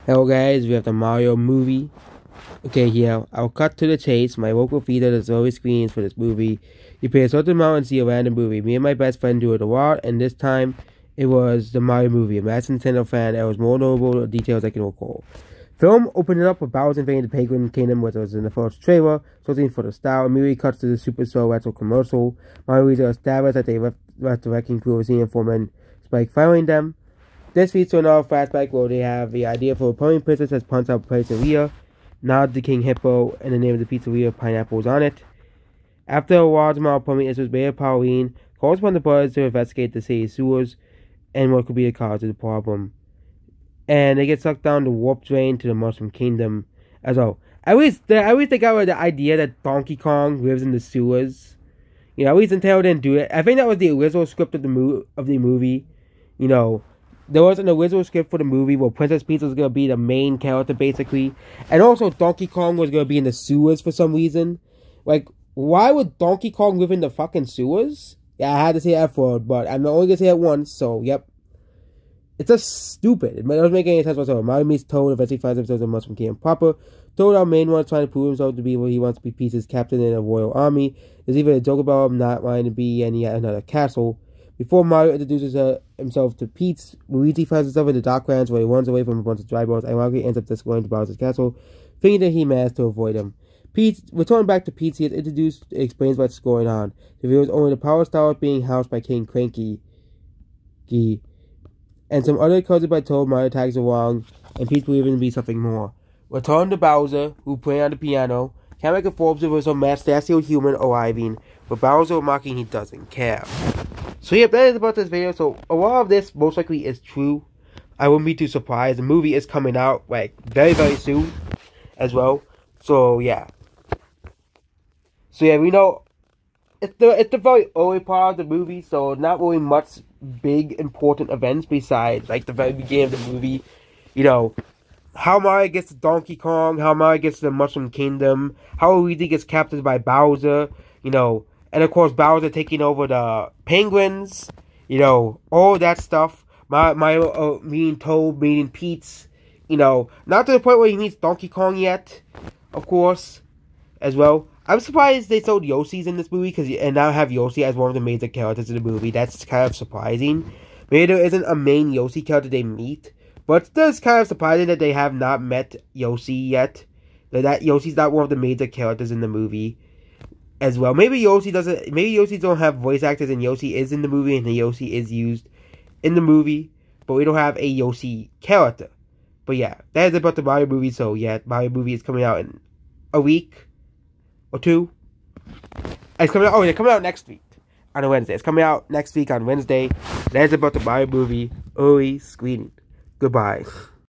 Hello guys, we have the Mario movie. Okay, here, I'll cut to the chase. My local theater does always screens for this movie. You pay a certain amount and see a random movie. Me and my best friend do it a lot, and this time, it was the Mario movie. I'm a Nintendo fan, and it was more notable details I can recall. Film opened up with Bowser invading the Penguin Kingdom, which was in the first trailer, something for the style. Immediately cuts to the Super Soul Retro commercial. Mario is established that they left the wrecking crew of Xenon Foreman Spike following them. This feeds to another flashback where they have the idea for a pony princess has punched out pizzeria, not the King Hippo, and the name of the pizzeria pineapples on it. After a large amount of pony issues, Mayor Pauline calls upon the brothers to investigate the city's sewers and what could be the cause of the problem. And they get sucked down the warp drain to the Mushroom Kingdom as well. I always think out the idea that Donkey Kong lives in the sewers. You know, at least Nintendo didn't do it. I think that was the original script of the movie. You know, there was an original script for the movie where Princess Peach was going to be the main character, basically. And also, Donkey Kong was going to be in the sewers for some reason. Like, why would Donkey Kong live in the fucking sewers? Yeah, I had to say F word, but I'm only going to say it once, so, yep. It's just stupid. It doesn't make any sense whatsoever. Mario meets Toad, eventually finds himself in Mushroom Kingdom proper. Toad, our main one, is trying to prove himself to be what he wants to be, Peach's captain in a royal army. There's even a joke about him not wanting to be in yet another castle. Before Mario introduces himself to Peach, Luigi finds himself in the Docklands where he runs away from a bunch of dry bones and ironically ends up just going to Bowser's castle, thinking that he managed to avoid him. Returning back to Peach, he is introduced and explains what's going on. He reveals only the Power Star being housed by King Cranky, and some other cousins by Toad. Mario tags along, and Peach believing to be something more. Return to Bowser, who playing on the piano, Kamek informs him of some Mastastio human arriving, but Bowser mocking he doesn't care. So yeah, that is about this video. So a lot of this most likely is true. I wouldn't be too surprised. The movie is coming out like very, very soon as well. So yeah. So yeah, we know it's the very early part of the movie, so not really much big important events besides like the very beginning of the movie. You know, how Mario gets to Donkey Kong, how Mario gets to the Mushroom Kingdom, how Luigi gets captured by Bowser, you know, and of course Bowser taking over the penguins, you know, all that stuff. Mario meeting Toad, meeting Peach, you know, not to the point where he meets Donkey Kong yet, of course, as well. I'm surprised they sold Yoshi's in this movie, and now have Yoshi as one of the major characters in the movie. That's kind of surprising. Maybe there isn't a main Yoshi character they meet, but it's just kind of surprising that they have not met Yoshi yet. That Yoshi's not one of the major characters in the movie as well. Maybe Yoshi don't have voice actors and Yoshi is in the movie and the Yoshi is used in the movie, but we don't have a Yoshi character. But yeah, that is about the Mario movie. So yeah, Mario movie is coming out in a week or two. It's coming out, oh, it's coming out next week on a Wednesday. It's coming out next week on Wednesday. That is about the Mario movie early screening. Goodbye.